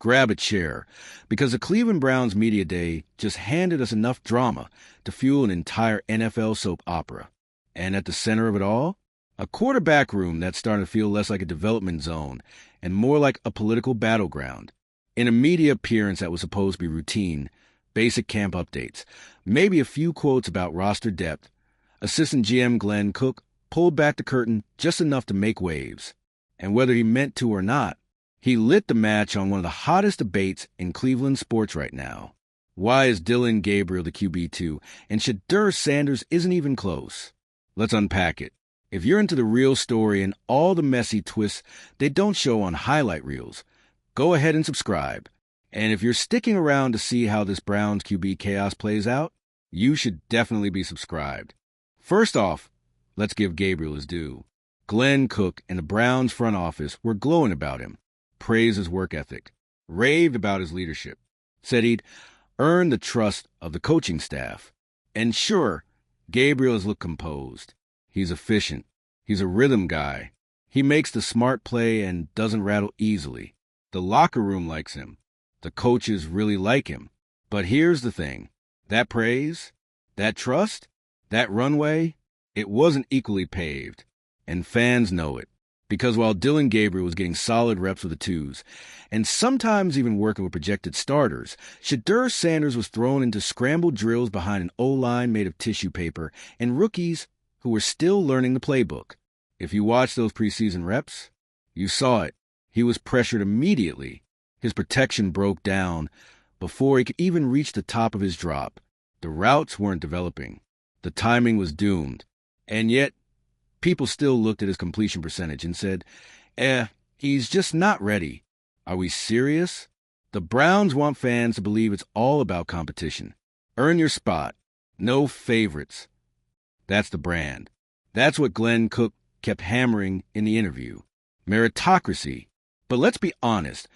grab a chair, because the Cleveland Browns Media Day just handed us enough drama to fuel an entire NFL soap opera. And at the center of it all, a quarterback room that's starting to feel less like a development zone and more like a political battleground. In a media appearance that was supposed to be routine, basic camp updates, maybe a few quotes about roster depth, assistant GM Glenn Cook pulled back the curtain just enough to make waves. And whether he meant to or not, he lit the match on one of the hottest debates in Cleveland sports right now. Why is Dillon Gabriel the QB2 and Shedeur Sanders isn't even close? Let's unpack it. If you're into the real story and all the messy twists they don't show on highlight reels, go ahead and subscribe. And if you're sticking around to see how this Browns QB chaos plays out, you should definitely be subscribed. First off, let's give Gabriel his due. Glenn Cook and the Browns front office were glowing about him, praised his work ethic, raved about his leadership, said he'd earned the trust of the coaching staff. And sure, Gabriel has looked composed. He's efficient. He's a rhythm guy. He makes the smart play and doesn't rattle easily. The locker room likes him. The coaches really like him. But here's the thing. That praise, that trust, that runway, it wasn't equally paved. And fans know it. Because while Dillon Gabriel was getting solid reps with the twos, and sometimes even working with projected starters, Shedeur Sanders was thrown into scrambled drills behind an O-line made of tissue paper and rookies who were still learning the playbook. If you watched those preseason reps, you saw it. He was pressured immediately. His protection broke down before he could even reach the top of his drop. The routes weren't developing. The timing was doomed. And yet, people still looked at his completion percentage and said, he's just not ready. Are we serious? The Browns want fans to believe it's all about competition. Earn your spot. No favorites. That's the brand. That's what Glenn Cook kept hammering in the interview. Meritocracy. But let's be honest.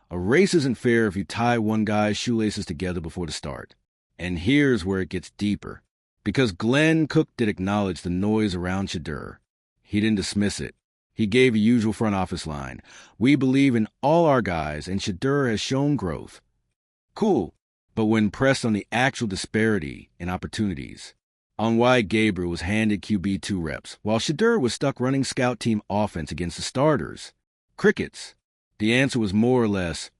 A race isn't fair if you tie one guy's shoelaces together before the start. And here's where it gets deeper. Because Glenn Cook did acknowledge the noise around Shedeur. He didn't dismiss it. He gave a usual front office line. We believe in all our guys, and Shedeur has shown growth. Cool. But when pressed on the actual disparity in opportunities, on why Gabriel was handed QB2 reps, while Shedeur was stuck running scout team offense against the starters, crickets, the answer was more or less,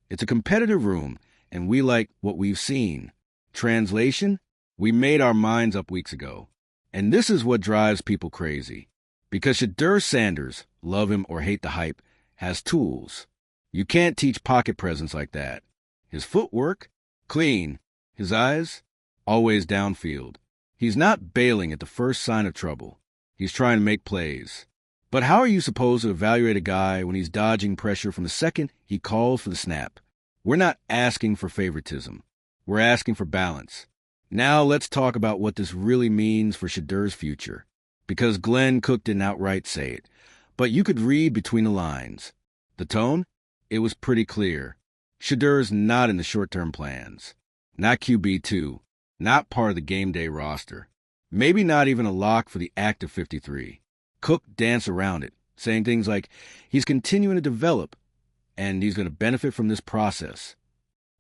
it's a competitive room, and we like what we've seen. Translation? We made our minds up weeks ago. And this is what drives people crazy. Because Shedeur Sanders, love him or hate the hype, has tools. You can't teach pocket presence like that. His footwork? Clean. His eyes? Always downfield. He's not bailing at the first sign of trouble. He's trying to make plays. But how are you supposed to evaluate a guy when he's dodging pressure from the second he calls for the snap? We're not asking for favoritism. We're asking for balance. Now let's talk about what this really means for Shedeur's future. Because Glenn Cook didn't outright say it, but you could read between the lines. The tone? It was pretty clear. Shedeur's not in the short-term plans. Not QB2. Not part of the game day roster. Maybe not even a lock for the active 53. Cook danced around it, saying things like he's continuing to develop and he's going to benefit from this process.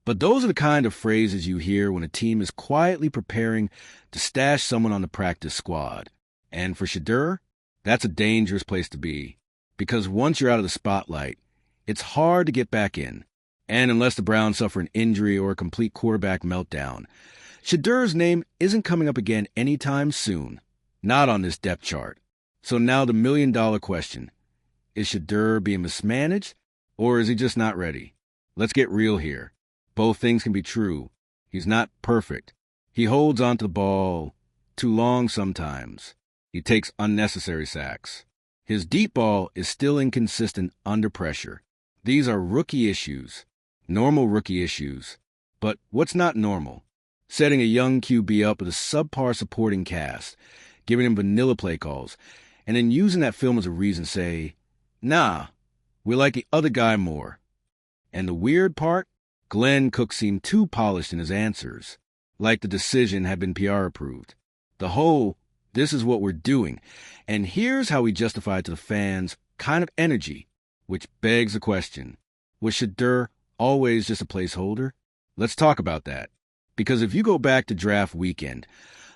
But those are the kind of phrases you hear when a team is quietly preparing to stash someone on the practice squad. And for Shedeur, that's a dangerous place to be. Because once you're out of the spotlight, it's hard to get back in. And unless the Browns suffer an injury or a complete quarterback meltdown, Shedeur's name isn't coming up again anytime soon. Not on this depth chart. So now the million-dollar question. Is Shedeur being mismanaged, or is he just not ready? Let's get real here. Both things can be true. He's not perfect. He holds onto the ball too long sometimes. He takes unnecessary sacks. His deep ball is still inconsistent under pressure. These are rookie issues. Normal rookie issues. But what's not normal? Setting a young QB up with a subpar supporting cast, giving him vanilla play calls, and then using that film as a reason to say, nah, we like the other guy more. And the weird part? Glenn Cook seemed too polished in his answers, like the decision had been PR approved. The whole, this is what we're doing, and here's how we justify it to the fans kind of energy, which begs the question, was Shedeur always just a placeholder? Let's talk about that. Because if you go back to draft weekend,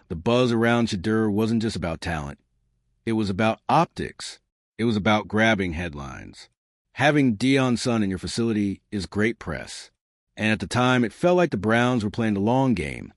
the buzz around Shedeur wasn't just about talent. It was about optics. It was about grabbing headlines. Having Deion's son in your facility is great press. And at the time, it felt like the Browns were playing the long game.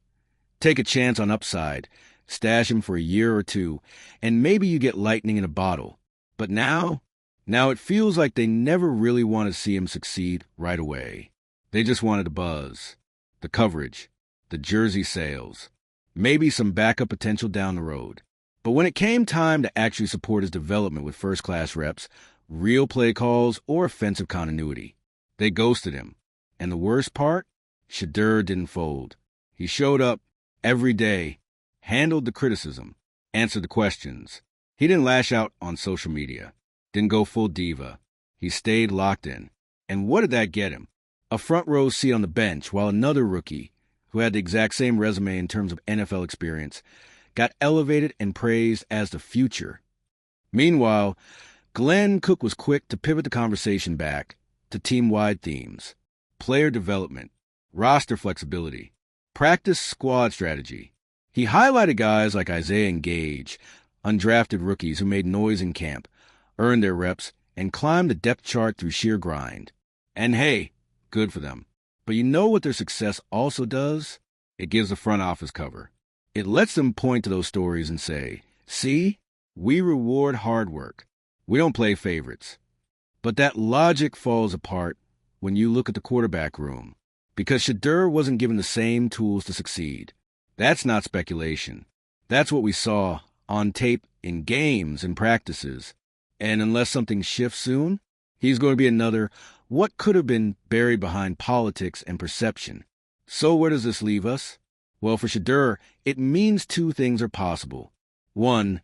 Take a chance on upside, stash him for a year or two, and maybe you get lightning in a bottle. But now it feels like they never really want to see him succeed right away. They just wanted the buzz, the coverage, the jersey sales, maybe some backup potential down the road. But when it came time to actually support his development with first-class reps, real play calls, or offensive continuity, they ghosted him. And the worst part? Shedeur didn't fold. He showed up every day, handled the criticism, answered the questions. He didn't lash out on social media, didn't go full diva. He stayed locked in. And what did that get him? A front row seat on the bench, while another rookie, who had the exact same resume in terms of NFL experience, got elevated and praised as the future. Meanwhile, Glenn Cook was quick to pivot the conversation back to team-wide themes, player development, roster flexibility, practice squad strategy. He highlighted guys like Isaiah and Gage, undrafted rookies who made noise in camp, earned their reps, and climbed the depth chart through sheer grind. And hey, good for them. But you know what their success also does? It gives the front office cover. It lets them point to those stories and say, see, we reward hard work. We don't play favorites. But that logic falls apart when you look at the quarterback room, because Shedeur wasn't given the same tools to succeed. That's not speculation. That's what we saw on tape in games and practices. And unless something shifts soon, he's going to be another what could have been buried behind politics and perception. So where does this leave us? Well, for Shedeur, it means two things are possible. One,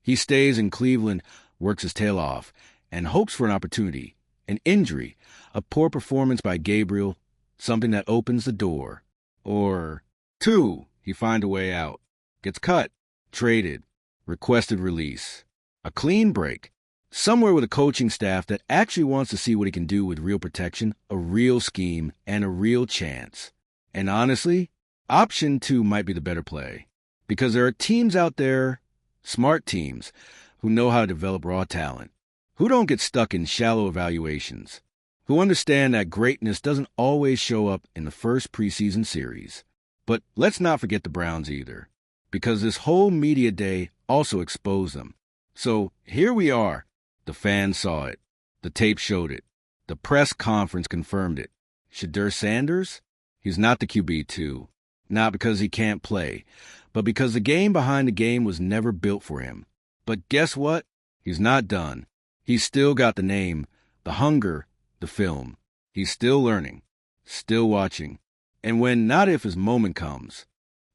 he stays in Cleveland, works his tail off, and hopes for an opportunity, an injury, a poor performance by Gabriel, something that opens the door. Or two, he finds a way out, gets cut, traded, requested release. A clean break, somewhere with a coaching staff that actually wants to see what he can do with real protection, a real scheme, and a real chance. And honestly, option 2 might be the better play, because there are teams out there, smart teams, who know how to develop raw talent, who don't get stuck in shallow evaluations, who understand that greatness doesn't always show up in the first preseason series. But let's not forget the Browns either, because this whole media day also exposed them. So here we are. The fans saw it. The tape showed it. The press conference confirmed it. Shedeur Sanders? He's not the QB2. Not because he can't play, but because the game behind the game was never built for him. But guess what? He's not done. He's still got the name, the hunger, the film. He's still learning, still watching. And when not if his moment comes,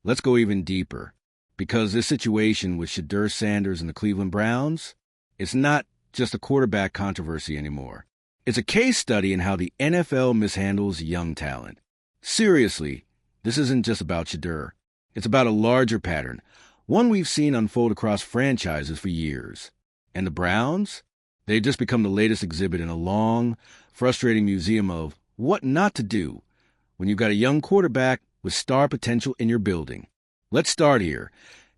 let's go even deeper. Because this situation with Shedeur Sanders and the Cleveland Browns, it's not just a quarterback controversy anymore. It's a case study in how the NFL mishandles young talent. Seriously, this isn't just about Shedeur. It's about a larger pattern, one we've seen unfold across franchises for years. And the Browns? They've just become the latest exhibit in a long, frustrating museum of what not to do when you've got a young quarterback with star potential in your building. Let's start here.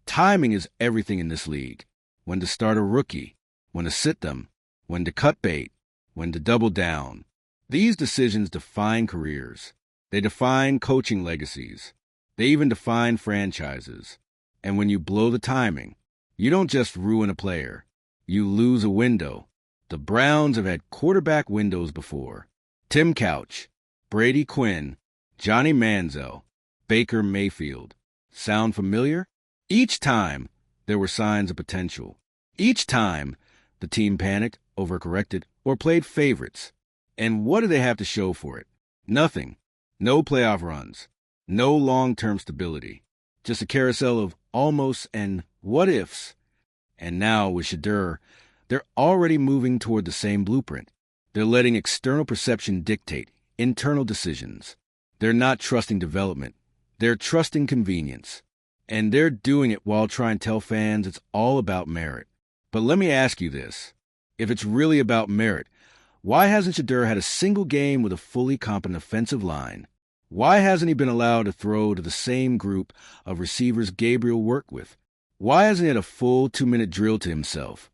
Timing is everything in this league. When to start a rookie, when to sit them, when to cut bait, when to double down. These decisions define careers. They define coaching legacies. They even define franchises. And when you blow the timing, you don't just ruin a player. You lose a window. The Browns have had quarterback windows before. Tim Couch, Brady Quinn, Johnny Manziel, Baker Mayfield. Sound familiar? Each time, there were signs of potential. Each time, the team panicked, overcorrected, or played favorites. And what do they have to show for it? Nothing. No playoff runs. No long-term stability. Just a carousel of almost and what-ifs. And now, with Shedeur, they're already moving toward the same blueprint. They're letting external perception dictate internal decisions. They're not trusting development. They're trusting convenience. And they're doing it while trying to tell fans it's all about merit. But let me ask you this. If it's really about merit, Why hasn't Shedeur had a single game with a fully competent offensive line? Why hasn't he been allowed to throw to the same group of receivers Gabriel worked with? Why hasn't he had a full 2-minute drill to himself,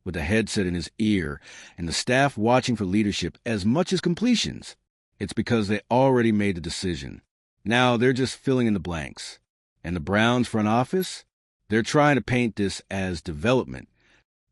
with a headset in his ear and the staff watching for leadership as much as completions? It's because they already made the decision. Now they're just filling in the blanks. And the Browns front office? They're trying to paint this as development.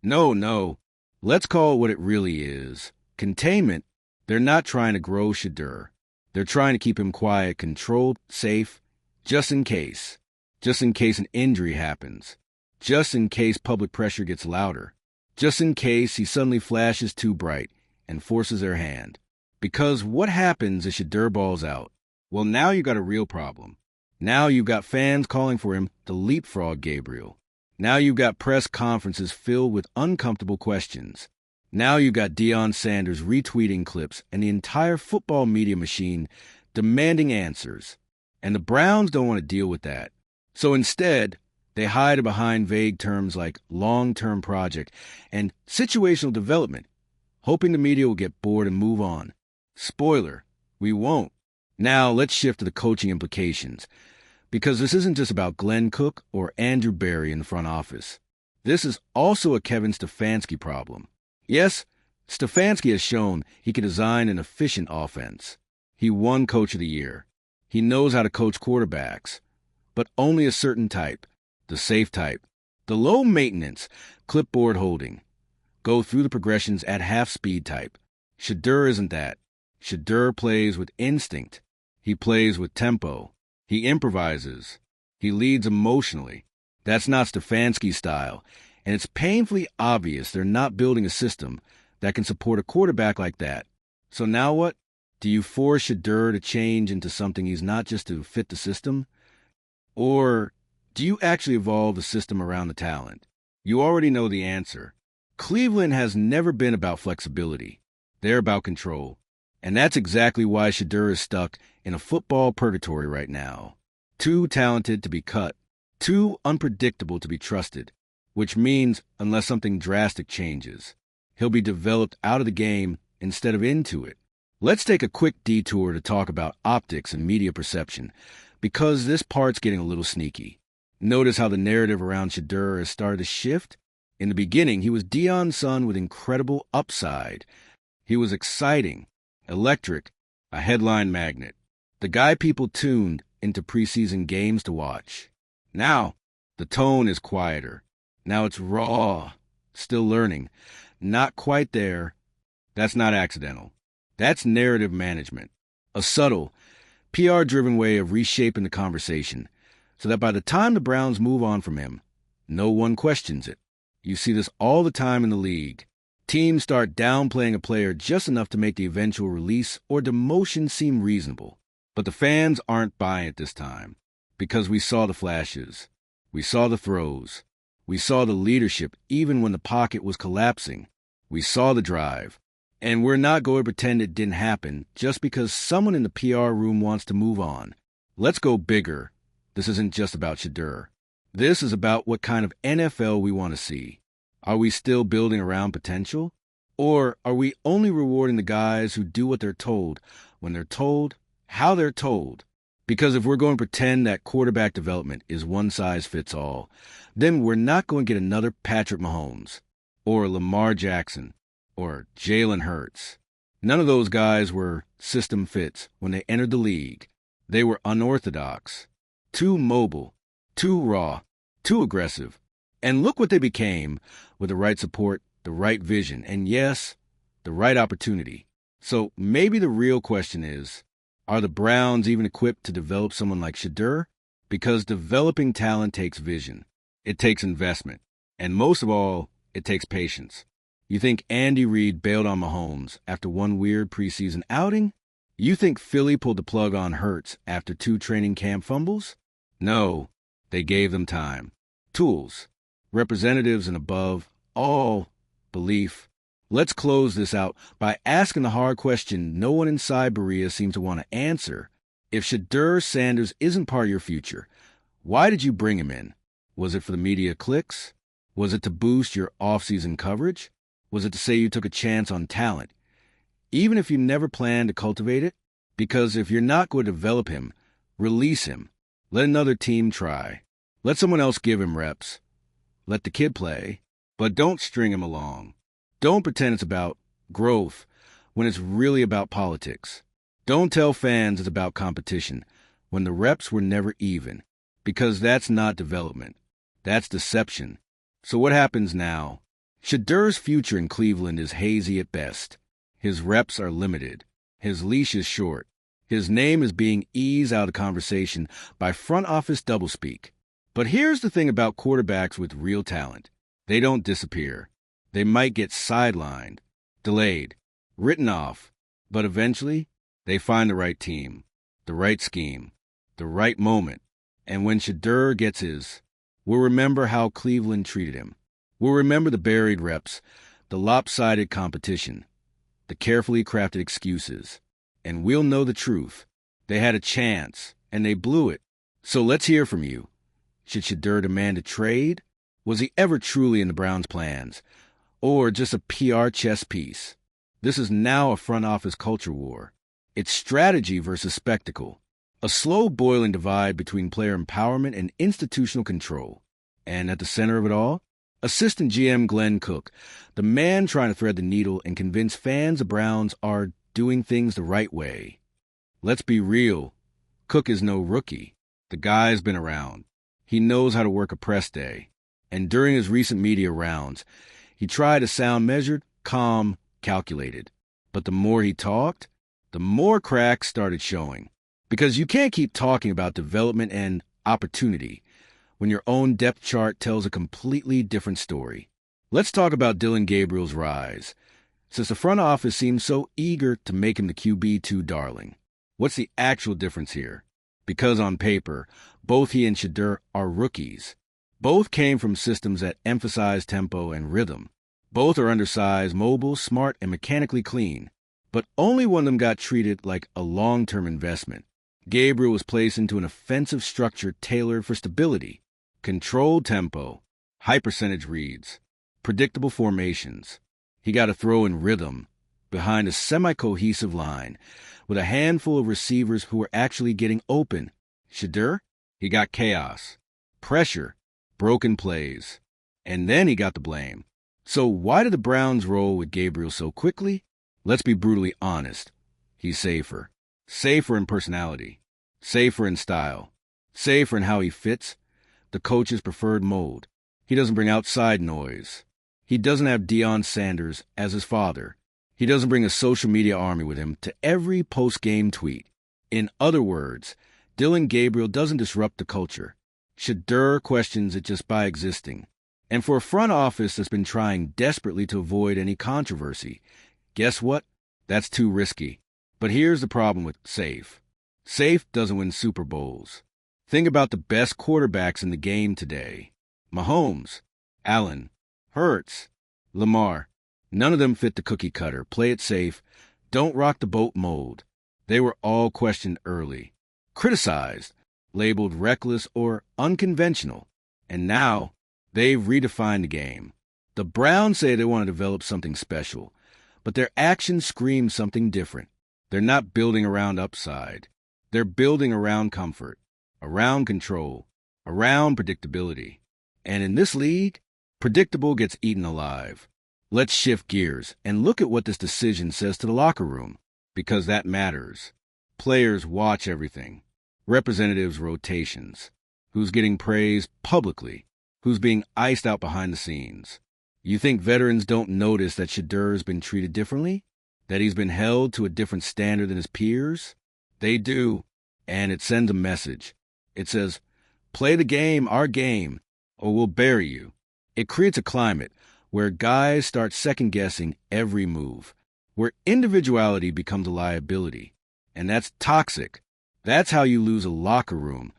No. Let's call it what it really is. Containment. They're not trying to grow Shedeur. They're trying to keep him quiet, controlled, safe, just in case. Just in case an injury happens. Just in case public pressure gets louder. Just in case he suddenly flashes too bright and forces their hand. Because what happens if Shedeur balls out? Well, now you got a real problem. Now you've got fans calling for him to leapfrog Gabriel. Now you've got press conferences filled with uncomfortable questions. Now you've got Deion Sanders retweeting clips and the entire football media machine demanding answers. And the Browns don't want to deal with that. So instead, they hide behind vague terms like long-term project and situational development, hoping the media will get bored and move on. Spoiler, we won't. Now let's shift to the coaching implications, because this isn't just about Glenn Cook or Andrew Berry in the front office. This is also a Kevin Stefanski problem. Yes, Stefanski has shown he can design an efficient offense. He won Coach of the Year. He knows how to coach quarterbacks, but only a certain type, the safe type, the low-maintenance, clipboard holding, go through the progressions at half-speed type. Shedeur isn't that. Shedeur plays with instinct. He plays with tempo. He improvises. He leads emotionally. That's not Stefanski's style, and it's painfully obvious they're not building a system that can support a quarterback like that. So now what? Do you force Shedeur to change into something he's not just to fit the system? Or do you actually evolve the system around the talent? You already know the answer. Cleveland has never been about flexibility. They're about control. And that's exactly why Shedeur is stuck in a football purgatory right now. Too talented to be cut. Too unpredictable to be trusted. Which means, unless something drastic changes, he'll be developed out of the game instead of into it. Let's take a quick detour to talk about optics and media perception, because this part's getting a little sneaky. Notice how the narrative around Shedeur has started to shift? In the beginning, he was Deion's son with incredible upside. He was exciting, electric, a headline magnet, the guy people tuned into preseason games to watch. Now, the tone is quieter. Now it's raw, still learning, not quite there. That's not accidental. That's narrative management, a subtle, PR-driven way of reshaping the conversation so that by the time the Browns move on from him, no one questions it. You see this all the time in the league. Teams start downplaying a player just enough to make the eventual release or demotion seem reasonable. But the fans aren't buying it this time, because we saw the flashes. We saw the throws. We saw the leadership even when the pocket was collapsing. We saw the drive. And we're not going to pretend it didn't happen just because someone in the PR room wants to move on. Let's go bigger. This isn't just about Shedeur. This is about what kind of NFL we want to see. Are we still building around potential? Or are we only rewarding the guys who do what they're told, when they're told, how they're told? Because if we're going to pretend that quarterback development is one size fits all, then we're not going to get another Patrick Mahomes, or Lamar Jackson, or Jalen Hurts. None of those guys were system fits when they entered the league. They were unorthodox, too mobile, too raw, too aggressive. And look what they became with the right support, the right vision, and yes, the right opportunity. So maybe the real question is, are the Browns even equipped to develop someone like Shedeur? Because developing talent takes vision. It takes investment. And most of all, it takes patience. You think Andy Reid bailed on Mahomes after one weird preseason outing? You think Philly pulled the plug on Hurts after 2 training camp fumbles? No, they gave them time. Tools, representatives and above, all belief. Let's close this out by asking the hard question no one inside Berea seems to want to answer. If Shedeur Sanders isn't part of your future, why did you bring him in? Was it for the media clicks? Was it to boost your off-season coverage? Was it to say you took a chance on talent? even if you never plan to cultivate it, because if you're not going to develop him, release him. Let another team try. Let someone else give him reps. Let the kid play, but don't string him along. Don't pretend it's about growth when it's really about politics. Don't tell fans it's about competition when the reps were never even, because that's not development. That's deception. So what happens now? Shedeur's future in Cleveland is hazy at best. His reps are limited. His leash is short. His name is being eased out of conversation by front office doublespeak. But here's the thing about quarterbacks with real talent. They don't disappear. They might get sidelined, delayed, written off, but eventually they find the right team, the right scheme, the right moment. And when Shedeur gets his, we'll remember how Cleveland treated him. We'll remember the buried reps, the lopsided competition, the carefully crafted excuses. And we'll know the truth. They had a chance, and they blew it. So let's hear from you. Should Shedeur demand a trade? Was he ever truly in the Browns' plans? Or just a PR chess piece? This is now a front office culture war. It's strategy versus spectacle. A slow-boiling divide between player empowerment and institutional control. And at the center of it all, Assistant GM Glenn Cook, the man trying to thread the needle and convince fans the Browns are doing things the right way. Let's be real. Cook is no rookie. The guy's been around. He knows how to work a press day. And during his recent media rounds, he tried to sound measured, calm, calculated. But the more he talked, the more cracks started showing. Because you can't keep talking about development and opportunity when your own depth chart tells a completely different story. Let's talk about Dillon Gabriel's rise, since the front office seems so eager to make him the QB2 darling. What's the actual difference here? Because on paper, both he and Shedeur are rookies. Both came from systems that emphasize tempo and rhythm. Both are undersized, mobile, smart, and mechanically clean. But only one of them got treated like a long-term investment. Gabriel was placed into an offensive structure tailored for stability, controlled tempo, high percentage reads, predictable formations. He got to throw in rhythm behind a semi-cohesive line with a handful of receivers who were actually getting open. Shedeur, he got chaos, pressure, broken plays, and then he got the blame. So why did the Browns roll with Gabriel so quickly? Let's be brutally honest. He's safer. Safer in personality. Safer in style. Safer in how he fits the coach's preferred mold. He doesn't bring outside noise. He doesn't have Deion Sanders as his father. He doesn't bring a social media army with him to every post-game tweet. In other words, Dillon Gabriel doesn't disrupt the culture. Shedeur questions it just by existing. And for a front office that's been trying desperately to avoid any controversy, guess what? That's too risky. But here's the problem with safe. Safe doesn't win Super Bowls. Think about the best quarterbacks in the game today. Mahomes, Allen, Hurts, Lamar. None of them fit the cookie cutter, play it safe, don't rock the boat mold. They were all questioned early, criticized, labeled reckless or unconventional. And now, they've redefined the game. The Browns say they want to develop something special, but their actions scream something different. They're not building around upside. They're building around comfort, around control, around predictability. And in this league, predictable gets eaten alive. Let's shift gears and look at what this decision says to the locker room, because that matters. Players watch everything. Representatives' rotations. Who's getting praised publicly? Who's being iced out behind the scenes? You think veterans don't notice that Shedeur's been treated differently? That he's been held to a different standard than his peers? They do, and it sends a message. It says, play the game, our game, or we'll bury you. It creates a climate where guys start second-guessing every move, where individuality becomes a liability, and that's toxic. That's how you lose a locker room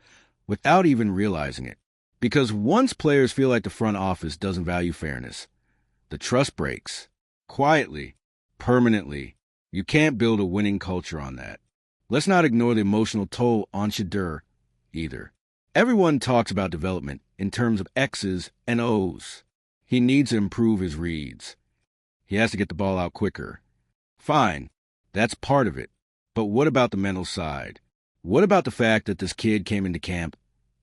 without even realizing it. Because once players feel like the front office doesn't value fairness, the trust breaks. Quietly, permanently. You can't build a winning culture on that. Let's not ignore the emotional toll on Shedeur either. Everyone talks about development in terms of X's and O's. He needs to improve his reads. He has to get the ball out quicker. Fine. That's part of it. But what about the mental side? What about the fact that this kid came into camp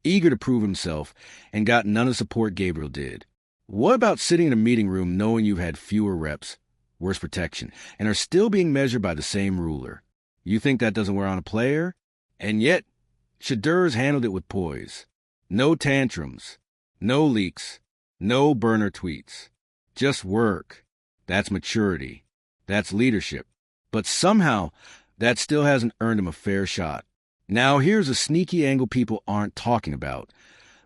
eager to prove himself and got none of the support Gabriel did? What about sitting in a meeting room knowing you've had fewer reps, worse protection, and are still being measured by the same ruler? You think that doesn't wear on a player? And yet, Shedeur's handled it with poise. No tantrums, no leaks, no burner tweets. Just work. That's maturity. That's leadership. But somehow, that still hasn't earned him a fair shot. Now here's a sneaky angle people aren't talking about.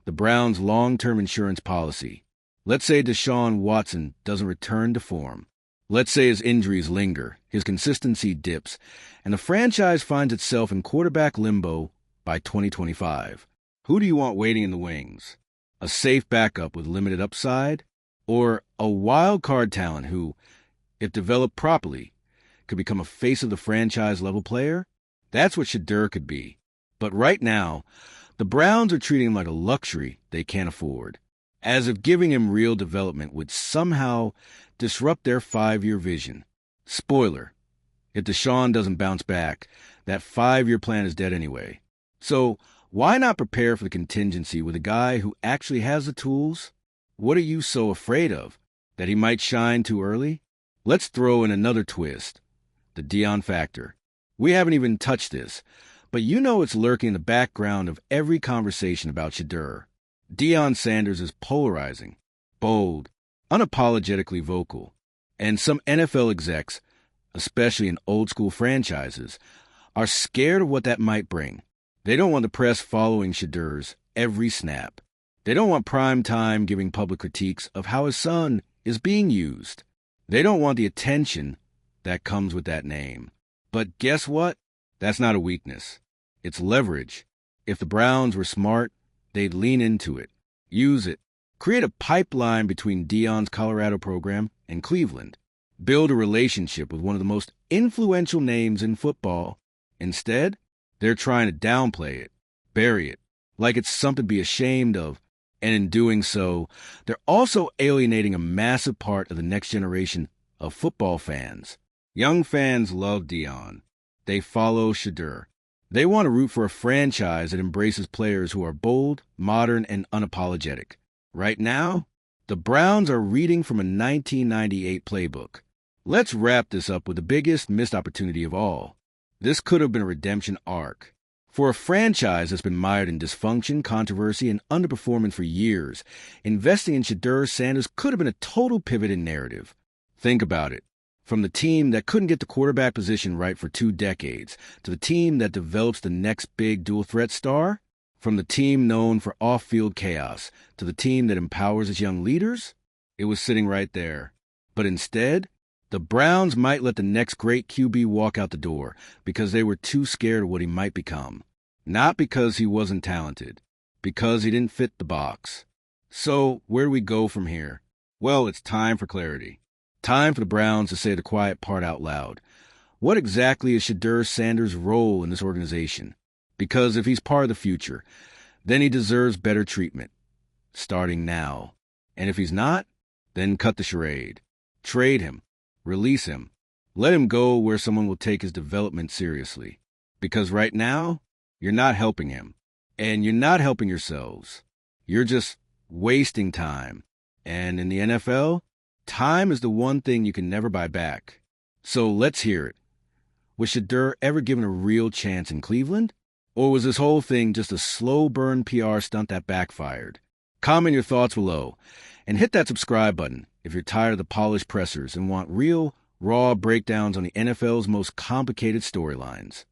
The Browns' long-term insurance policy. Let's say Deshaun Watson doesn't return to form. Let's say his injuries linger, his consistency dips, and the franchise finds itself in quarterback limbo by 2025. Who do you want waiting in the wings? A safe backup with limited upside? Or a wild card talent who, if developed properly, could become a face of the franchise level player? That's what Shedeur could be. But right now, the Browns are treating him like a luxury they can't afford, as if giving him real development would somehow disrupt their 5-year vision. Spoiler, if Deshaun doesn't bounce back, that 5-year plan is dead anyway. So why not prepare for the contingency with a guy who actually has the tools? What are you so afraid of? That he might shine too early? Let's throw in another twist. The Deion factor. We haven't even touched this, but you know it's lurking in the background of every conversation about Shedeur. Deion Sanders is polarizing, bold, unapologetically vocal, and some NFL execs, especially in old-school franchises, are scared of what that might bring. They don't want the press following Shedeur's every snap. They don't want prime time giving public critiques of how his son is being used. They don't want the attention that comes with that name. But guess what? That's not a weakness. It's leverage. If the Browns were smart, they'd lean into it, use it, create a pipeline between Deion's Colorado program and Cleveland, build a relationship with one of the most influential names in football. Instead, they're trying to downplay it, bury it, like it's something to be ashamed of, and in doing so, they're also alienating a massive part of the next generation of football fans. Young fans love Deion. They follow Shedeur. They want to root for a franchise that embraces players who are bold, modern, and unapologetic. Right now, the Browns are reading from a 1998 playbook. Let's wrap this up with the biggest missed opportunity of all. This could have been a redemption arc. For a franchise that's been mired in dysfunction, controversy, and underperformance for years, investing in Shedeur Sanders could have been a total pivot in narrative. Think about it. From the team that couldn't get the quarterback position right for 2 decades, to the team that develops the next big dual-threat star, from the team known for off-field chaos, to the team that empowers its young leaders, it was sitting right there. But instead, the Browns might let the next great QB walk out the door because they were too scared of what he might become. Not because he wasn't talented, because he didn't fit the box. So, where do we go from here? Well, it's time for clarity. Time for the Browns to say the quiet part out loud. What exactly is Shedeur Sanders' role in this organization? Because if he's part of the future, then he deserves better treatment, starting now. And if he's not, then cut the charade. Trade him. Release him. Let him go where someone will take his development seriously. Because right now, you're not helping him. And you're not helping yourselves. You're just wasting time. And in the NFL, time is the one thing you can never buy back. So let's hear it. Was Shedeur ever given a real chance in Cleveland? Or was this whole thing just a slow burn PR stunt that backfired? Comment your thoughts below. And hit that subscribe button if you're tired of the polished pressers and want real, raw breakdowns on the NFL's most complicated storylines.